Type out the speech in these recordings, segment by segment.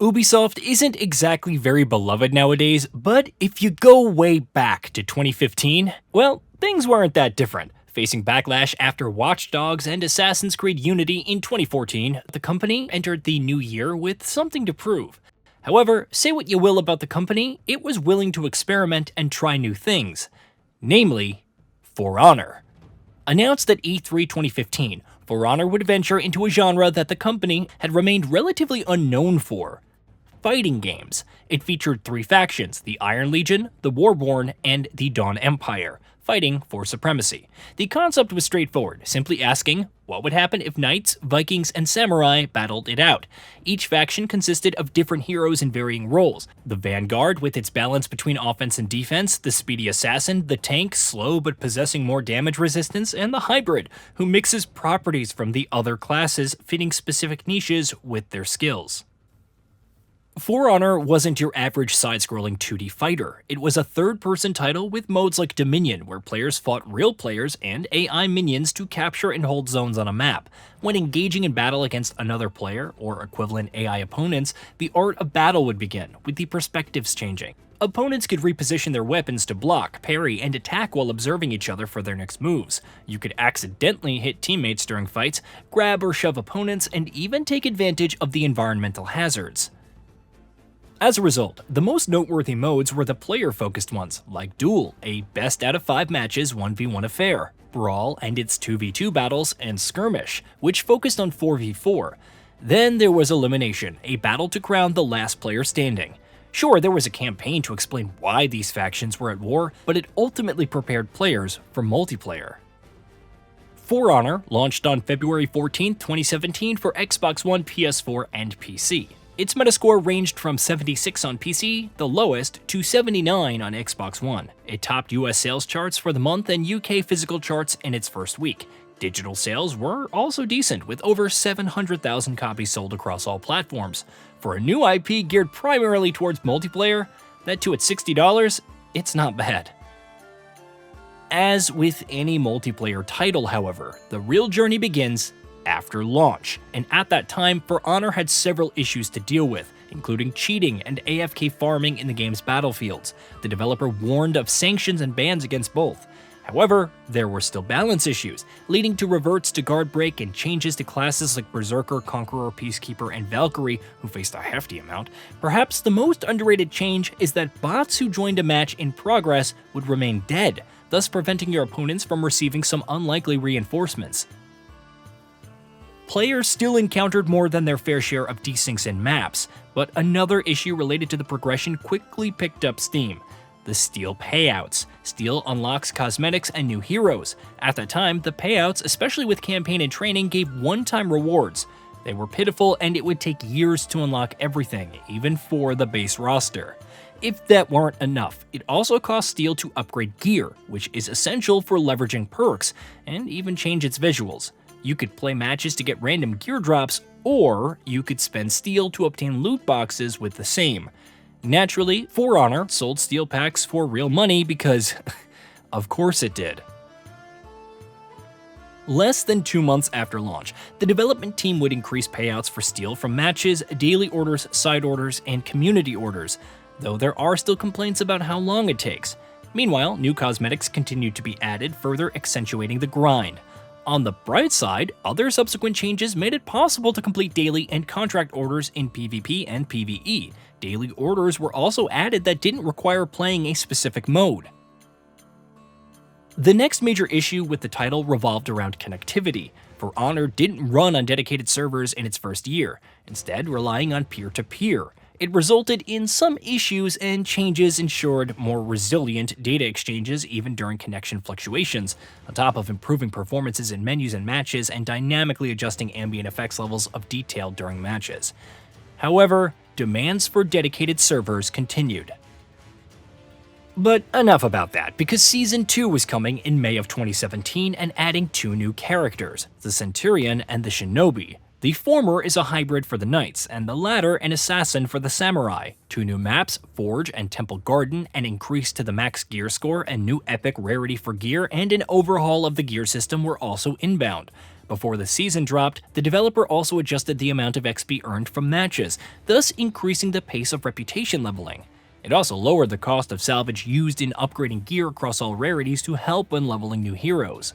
Ubisoft isn't exactly very beloved nowadays, but if you go way back to 2015, well, things weren't that different. Facing backlash after Watch Dogs and Assassin's Creed Unity in 2014, the company entered the new year with something to prove. However, say what you will about the company, it was willing to experiment and try new things. Namely, For Honor. Announced at E3 2015, For Honor would venture into a genre that the company had remained relatively unknown for: fighting games. It featured 3 factions: the Iron Legion, the Warborn, and the Dawn Empire, fighting for supremacy. The concept was straightforward, simply asking, what would happen if knights, Vikings, and samurai battled it out? Each faction consisted of different heroes in varying roles: the Vanguard, with its balance between offense and defense; the speedy assassin; the tank, slow but possessing more damage resistance; and the hybrid, who mixes properties from the other classes, fitting specific niches with their skills. For Honor wasn't your average side-scrolling 2D fighter. It was a third-person title with modes like Dominion, where players fought real players and AI minions to capture and hold zones on a map. When engaging in battle against another player, or equivalent AI opponents, the art of battle would begin, with the perspectives changing. Opponents could reposition their weapons to block, parry, and attack while observing each other for their next moves. You could accidentally hit teammates during fights, grab or shove opponents, and even take advantage of the environmental hazards. As a result, the most noteworthy modes were the player-focused ones, like Duel, a best out of 5 matches 1v1 affair, Brawl and its 2v2 battles, and Skirmish, which focused on 4v4. Then there was Elimination, a battle to crown the last player standing. Sure, there was a campaign to explain why these factions were at war, but it ultimately prepared players for multiplayer. For Honor launched on February 14, 2017 for Xbox One, PS4, and PC. Its Metascore ranged from 76 on PC, the lowest, to 79 on Xbox One. It topped US sales charts for the month and UK physical charts in its first week. Digital sales were also decent, with over 700,000 copies sold across all platforms. For a new IP geared primarily towards multiplayer, that too at $60, it's not bad. As with any multiplayer title, however, the real journey begins after launch, and at that time, For Honor had several issues to deal with, including cheating and AFK farming in the game's battlefields. The developer warned of sanctions and bans against both. However, there were still balance issues, leading to reverts to guard break and changes to classes like Berserker, Conqueror, Peacekeeper, and Valkyrie, who faced a hefty amount. Perhaps the most underrated change is that bots who joined a match in progress would remain dead, thus preventing your opponents from receiving some unlikely reinforcements. Players still encountered more than their fair share of desyncs in maps, but another issue related to the progression quickly picked up steam: the Steel payouts. Steel unlocks cosmetics and new heroes. At that time, the payouts, especially with campaign and training, gave one-time rewards. They were pitiful, and it would take years to unlock everything, even for the base roster. If that weren't enough, it also cost Steel to upgrade gear, which is essential for leveraging perks, and even change its visuals. You could play matches to get random gear drops, or you could spend Steel to obtain loot boxes with the same. Naturally, For Honor sold Steel packs for real money because, of course it did. Less than 2 months after launch, the development team would increase payouts for Steel from matches, daily orders, side orders, and community orders, though there are still complaints about how long it takes. Meanwhile, new cosmetics continued to be added, further accentuating the grind. On the bright side, other subsequent changes made it possible to complete daily and contract orders in PvP and PvE. Daily orders were also added that didn't require playing a specific mode. The next major issue with the title revolved around connectivity. For Honor didn't run on dedicated servers in its first year, instead relying on peer-to-peer. It resulted in some issues, and changes ensured more resilient data exchanges even during connection fluctuations, on top of improving performances in menus and matches and dynamically adjusting ambient effects levels of detail during matches. However, demands for dedicated servers continued. But enough about that, because Season 2 was coming in May of 2017 and adding 2 new characters, the Centurion and the Shinobi. The former is a hybrid for the Knights, and the latter an assassin for the Samurai. 2 new maps, Forge and Temple Garden, an increase to the max gear score, and new epic rarity for gear, and an overhaul of the gear system were also inbound. Before the season dropped, the developer also adjusted the amount of XP earned from matches, thus increasing the pace of reputation leveling. It also lowered the cost of salvage used in upgrading gear across all rarities to help when leveling new heroes.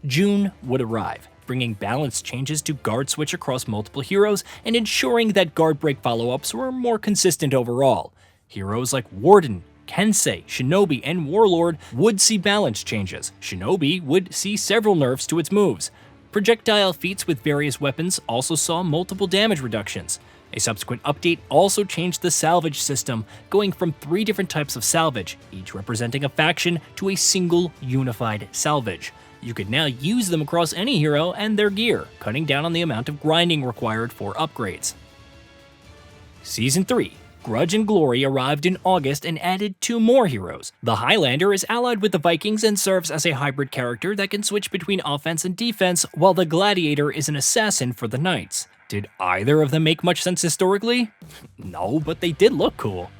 June would arrive, bringing balance changes to guard switch across multiple heroes and ensuring that guard break follow-ups were more consistent overall. Heroes like Warden, Kensei, Shinobi, and Warlord would see balance changes. Shinobi would see several nerfs to its moves. Projectile feats with various weapons also saw multiple damage reductions. A subsequent update also changed the salvage system, going from 3 different types of salvage, each representing a faction, to a single unified salvage. You could now use them across any hero and their gear, cutting down on the amount of grinding required for upgrades. Season 3. Grudge and Glory arrived in August and added 2 more heroes. The Highlander is allied with the Vikings and serves as a hybrid character that can switch between offense and defense, while the Gladiator is an assassin for the Knights. Did either of them make much sense historically? No, but they did look cool.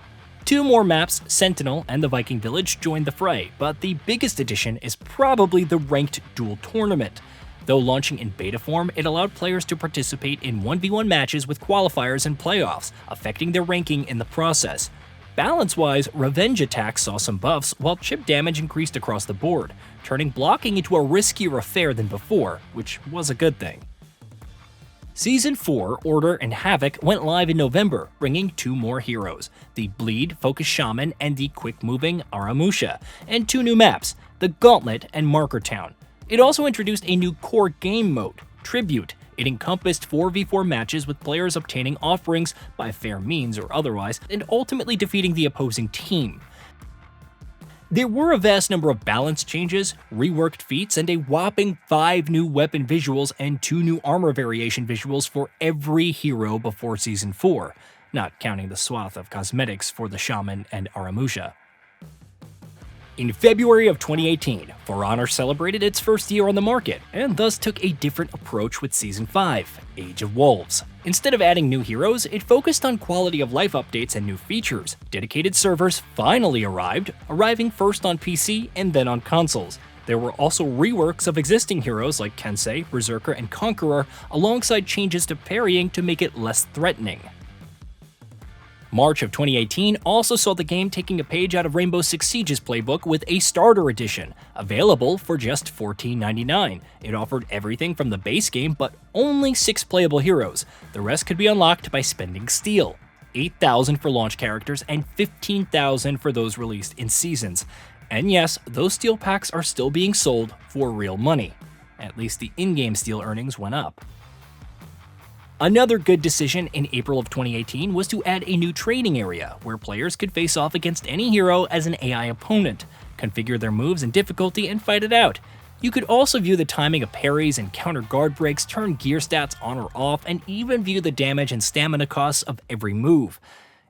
2 more maps, Sentinel and the Viking Village, joined the fray, but the biggest addition is probably the Ranked Duel Tournament. Though launching in beta form, it allowed players to participate in 1v1 matches with qualifiers and playoffs, affecting their ranking in the process. Balance-wise, revenge attacks saw some buffs, while chip damage increased across the board, turning blocking into a riskier affair than before, which was a good thing. Season 4, Order and Havoc went live in November, bringing 2 more heroes, the Bleed-focused Shaman and the quick-moving Aramusha, and 2 new maps, the Gauntlet and Marker Town. It also introduced a new core game mode, Tribute. It encompassed 4v4 matches with players obtaining offerings by fair means or otherwise, and ultimately defeating the opposing team. There were a vast number of balance changes, reworked feats, and a whopping 5 new weapon visuals and 2 new armor variation visuals for every hero before Season 4, not counting the swath of cosmetics for the Shaman and Aramusha. In February of 2018, For Honor celebrated its first year on the market, and thus took a different approach with Season 5, Age of Wolves. Instead of adding new heroes, it focused on quality of life updates and new features. Dedicated servers finally arrived, arriving first on PC and then on consoles. There were also reworks of existing heroes like Kensei, Berserker, and Conqueror, alongside changes to parrying to make it less threatening. March of 2018 also saw the game taking a page out of Rainbow Six Siege's playbook with a starter edition, available for just $14.99. It offered everything from the base game, but only 6 playable heroes. The rest could be unlocked by spending steel. 8,000 for launch characters and 15,000 for those released in seasons. And yes, those steel packs are still being sold for real money. At least the in-game steel earnings went up. Another good decision in April of 2018 was to add a new training area, where players could face off against any hero as an AI opponent, configure their moves and difficulty, and fight it out. You could also view the timing of parries and counter guard breaks, turn gear stats on or off, and even view the damage and stamina costs of every move.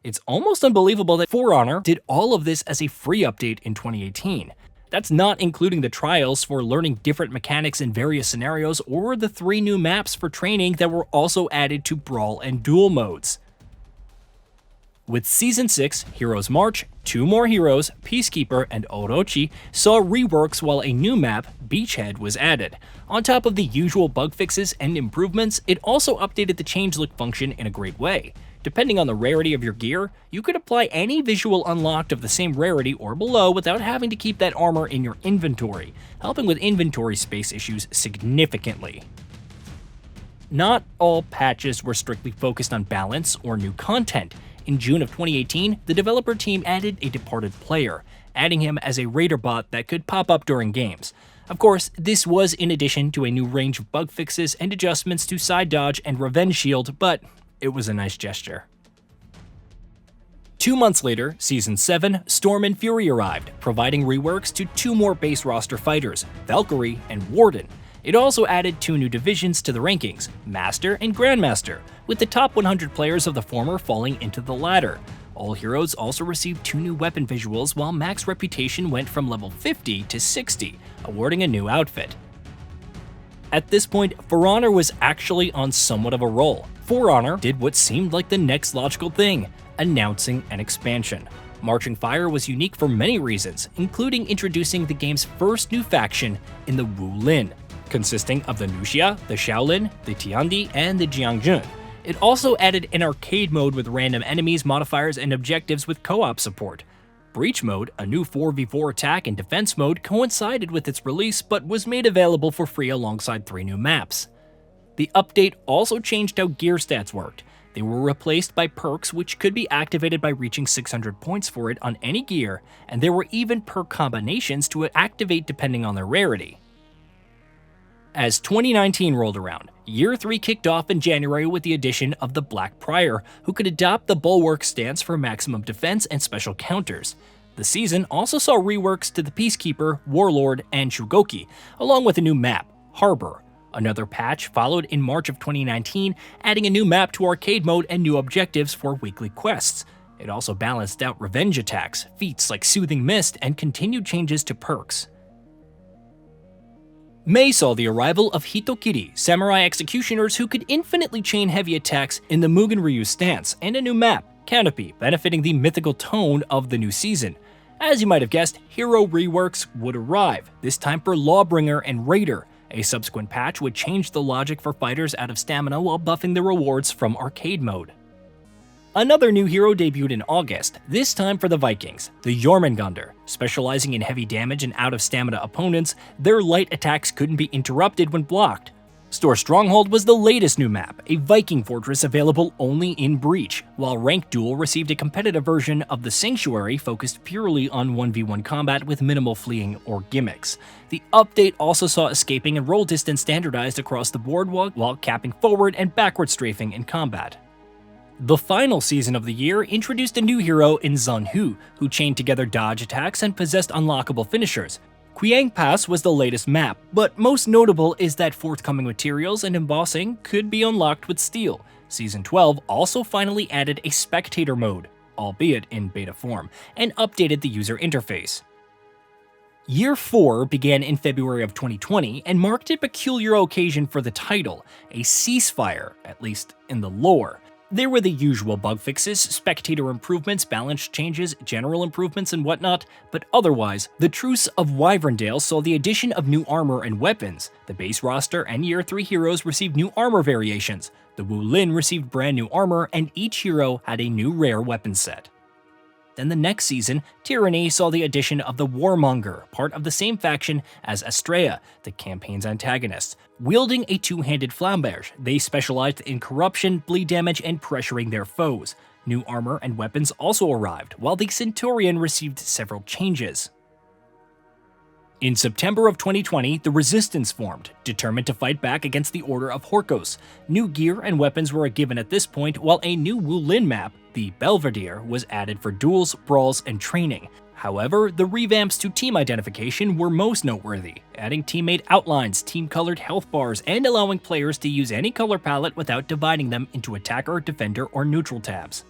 It's almost unbelievable that For Honor did all of this as a free update in 2018. That's not including the trials for learning different mechanics in various scenarios or the 3 new maps for training that were also added to Brawl and Duel modes. With Season 6, Heroes March, 2 more heroes, Peacekeeper and Orochi, saw reworks while a new map, Beachhead, was added. On top of the usual bug fixes and improvements, it also updated the change-look function in a great way. Depending on the rarity of your gear, you could apply any visual unlocked of the same rarity or below without having to keep that armor in your inventory, helping with inventory space issues significantly. Not all patches were strictly focused on balance or new content. In June of 2018, the developer team added a departed player, adding him as a raider bot that could pop up during games. Of course, this was in addition to a new range of bug fixes and adjustments to side dodge and revenge shield, but it was a nice gesture. 2 months later, Season 7, Storm and Fury arrived, providing reworks to 2 more base roster fighters, Valkyrie and Warden. It also added 2 new divisions to the rankings, Master and Grandmaster, with the top 100 players of the former falling into the latter. All heroes also received 2 new weapon visuals, while max reputation went from level 50 to 60, awarding a new outfit. At this point, For Honor was actually on somewhat of a roll. For Honor did what seemed like the next logical thing, announcing an expansion. Marching Fire was unique for many reasons, including introducing the game's first new faction in the Wu Lin. consisting of the Nuxia, the Shaolin, the Tiandi, and the Jiangjun. It also added an arcade mode with random enemies, modifiers, and objectives with co-op support. Breach Mode, a new 4v4 attack and defense mode, coincided with its release but was made available for free alongside 3 new maps. The update also changed how gear stats worked. They were replaced by perks which could be activated by reaching 600 points for it on any gear, and there were even perk combinations to activate depending on their rarity. As 2019 rolled around, Year 3 kicked off in January with the addition of the Black Prior, who could adopt the Bulwark stance for maximum defense and special counters. The season also saw reworks to the Peacekeeper, Warlord, and Shugoki, along with a new map, Harbor. Another patch followed in March of 2019, adding a new map to arcade mode and new objectives for weekly quests. It also balanced out revenge attacks, feats like Soothing Mist, and continued changes to perks. May saw the arrival of Hitokiri, samurai executioners who could infinitely chain heavy attacks in the Mugen Ryu stance, and a new map, Canopy, benefiting the mythical tone of the new season. As you might have guessed, hero reworks would arrive, this time for Lawbringer and Raider. A subsequent patch would change the logic for fighters out of stamina while buffing the rewards from arcade mode. Another new hero debuted in August, this time for the Vikings, the Jormungandr. Specializing in heavy damage and out-of-stamina opponents, their light attacks couldn't be interrupted when blocked. Store Stronghold was the latest new map, a Viking fortress available only in Breach, while Rank Duel received a competitive version of the Sanctuary focused purely on 1v1 combat with minimal fleeing or gimmicks. The update also saw escaping and roll distance standardized across the board while capping forward and backward strafing in combat. The final season of the year introduced a new hero in Zun Hu, who chained together dodge attacks and possessed unlockable finishers. Qiang Pass was the latest map, but most notable is that forthcoming materials and embossing could be unlocked with Steel. Season 12 also finally added a spectator mode, albeit in beta form, and updated the user interface. Year 4 began in February of 2020 and marked a peculiar occasion for the title, a ceasefire, at least in the lore. There were the usual bug fixes, spectator improvements, balance changes, general improvements, and whatnot, but otherwise, the Truce of Wyverndale saw the addition of new armor and weapons. The base roster and Year 3 heroes received new armor variations. The Wu Lin received brand new armor, and each hero had a new rare weapon set. Then the next season, Tyranny saw the addition of the Warmonger, part of the same faction as Astrea, the campaign's antagonists. Wielding a two-handed flamberge, they specialized in corruption, bleed damage, and pressuring their foes. New armor and weapons also arrived, while the Centurion received several changes. In September of 2020, the Resistance formed, determined to fight back against the Order of Horkos. New gear and weapons were given at this point, while a new Wu Lin map, the Belvedere, was added for duels, brawls, and training. However, the revamps to team identification were most noteworthy, adding teammate outlines, team-colored health bars, and allowing players to use any color palette without dividing them into attacker, defender, or neutral tabs.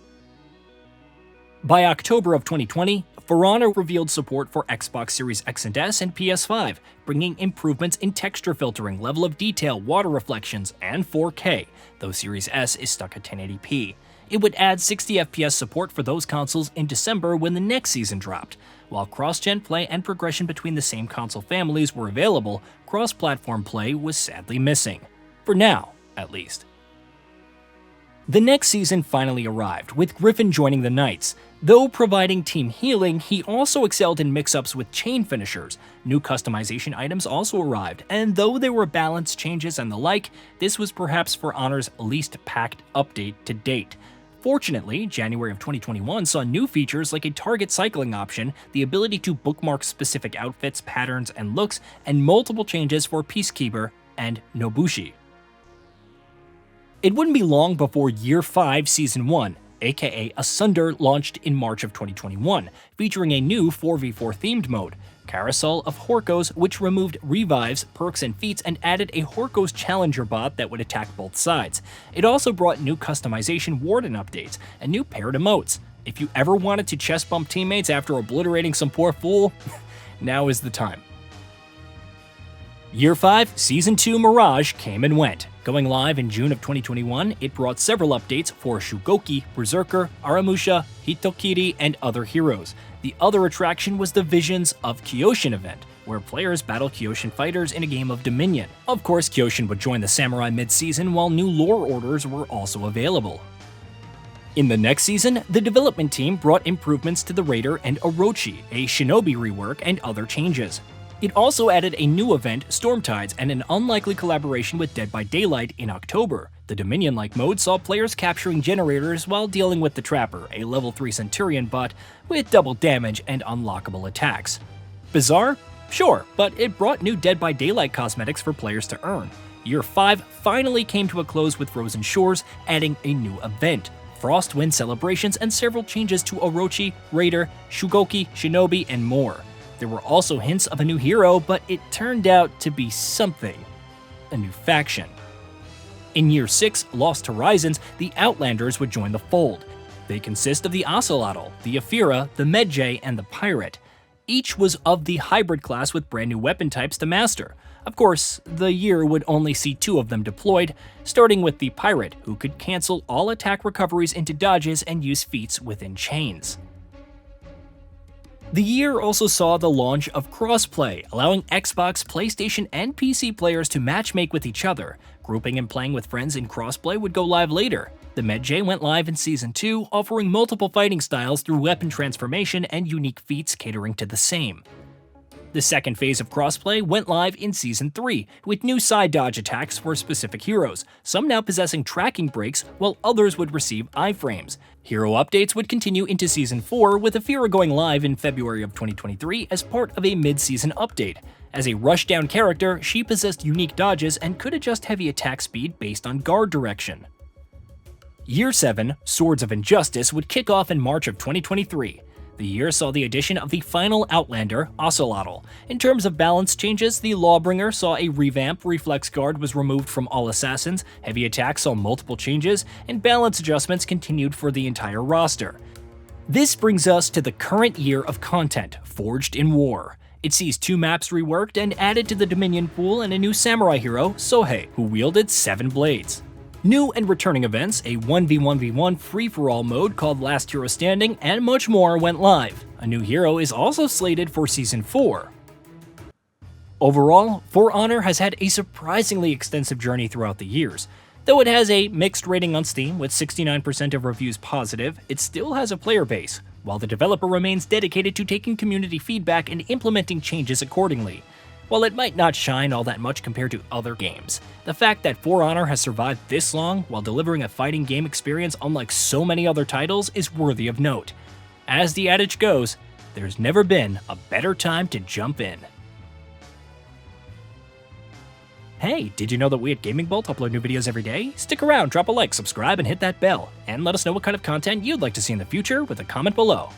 By October of 2020, For Honor revealed support for Xbox Series X and S and PS5, bringing improvements in texture filtering, level of detail, water reflections, and 4K, though Series S is stuck at 1080p. It would add 60 FPS support for those consoles in December when the next season dropped. While cross-gen play and progression between the same console families were available, cross-platform play was sadly missing. For now, at least. The next season finally arrived, with Griffin joining the Knights. Though providing team healing, he also excelled in mix-ups with chain finishers. New customization items also arrived, and though there were balance changes and the like, this was perhaps For Honor's least packed update to date. Fortunately, January of 2021 saw new features like a target cycling option, the ability to bookmark specific outfits, patterns, and looks, and multiple changes for Peacekeeper and Nobushi. It wouldn't be long before Year 5 Season 1, aka Asunder, launched in March of 2021, featuring a new 4v4 themed mode, Carousel of Horkos, which removed revives, perks, and feats and added a Horkos Challenger bot that would attack both sides. It also brought new customization warden updates and new paired emotes. If you ever wanted to chest bump teammates after obliterating some poor fool, now is the time. Year 5 Season 2 Mirage came and went. Going live in June of 2021, it brought several updates for Shugoki, Berserker, Aramusha, Hitokiri, and other heroes. The other attraction was the Visions of Kyoshin event, where players battle Kyoshin fighters in a game of Dominion. Of course, Kyoshin would join the samurai mid-season, while new lore orders were also available. In the next season, the development team brought improvements to the Raider and Orochi, a shinobi rework, and other changes. It also added a new event, Storm Tides, and an unlikely collaboration with Dead by Daylight in October. The Dominion-like mode saw players capturing generators while dealing with the Trapper, a level 3 Centurion bot with double damage and unlockable attacks. Bizarre? Sure, but it brought new Dead by Daylight cosmetics for players to earn. Year 5 finally came to a close with Frozen Shores adding a new event, Frostwind celebrations, and several changes to Orochi, Raider, Shugoki, Shinobi, and more. There were also hints of a new hero, but it turned out to be something. A new faction. In Year 6, Lost Horizons, the Outlanders would join the fold. They consist of the Ocelotl, the Aphira, the Medjay, and the Pirate. Each was of the hybrid class with brand new weapon types to master. Of course, the year would only see 2 of them deployed, starting with the Pirate, who could cancel all attack recoveries into dodges and use feats within chains. The year also saw the launch of crossplay, allowing Xbox, PlayStation, and PC players to matchmake with each other. Grouping and playing with friends in crossplay would go live later. The Medjay went live in Season 2, offering multiple fighting styles through weapon transformation and unique feats catering to the same. The second phase of crossplay went live in Season 3, with new side dodge attacks for specific heroes, some now possessing tracking breaks, while others would receive iframes. Hero updates would continue into Season 4, with Aphira going live in February of 2023 as part of a mid-season update. As a rushdown character, she possessed unique dodges and could adjust heavy attack speed based on guard direction. Year 7, Swords of Injustice, would kick off in March of 2023. The year saw the addition of the final Outlander, Ocelotl. In terms of balance changes, the Lawbringer saw a revamp, Reflex Guard was removed from all assassins, heavy attacks saw multiple changes, and balance adjustments continued for the entire roster. This brings us to the current year of content, Forged in War. It sees 2 maps reworked and added to the Dominion pool and a new samurai hero, Sohei, who wielded 7 blades. New and returning events, a 1v1v1 free-for-all mode called Last Hero Standing, and much more went live. A new hero is also slated for Season 4. Overall, For Honor has had a surprisingly extensive journey throughout the years. Though it has a mixed rating on Steam with 69% of reviews positive, it still has a player base, while the developer remains dedicated to taking community feedback and implementing changes accordingly. While it might not shine all that much compared to other games, the fact that For Honor has survived this long while delivering a fighting game experience unlike so many other titles is worthy of note. As the adage goes, there's never been a better time to jump in. Hey, did you know that we at GamingBolt upload new videos every day? Stick around, drop a like, subscribe, and hit that bell, and let us know what kind of content you'd like to see in the future with a comment below.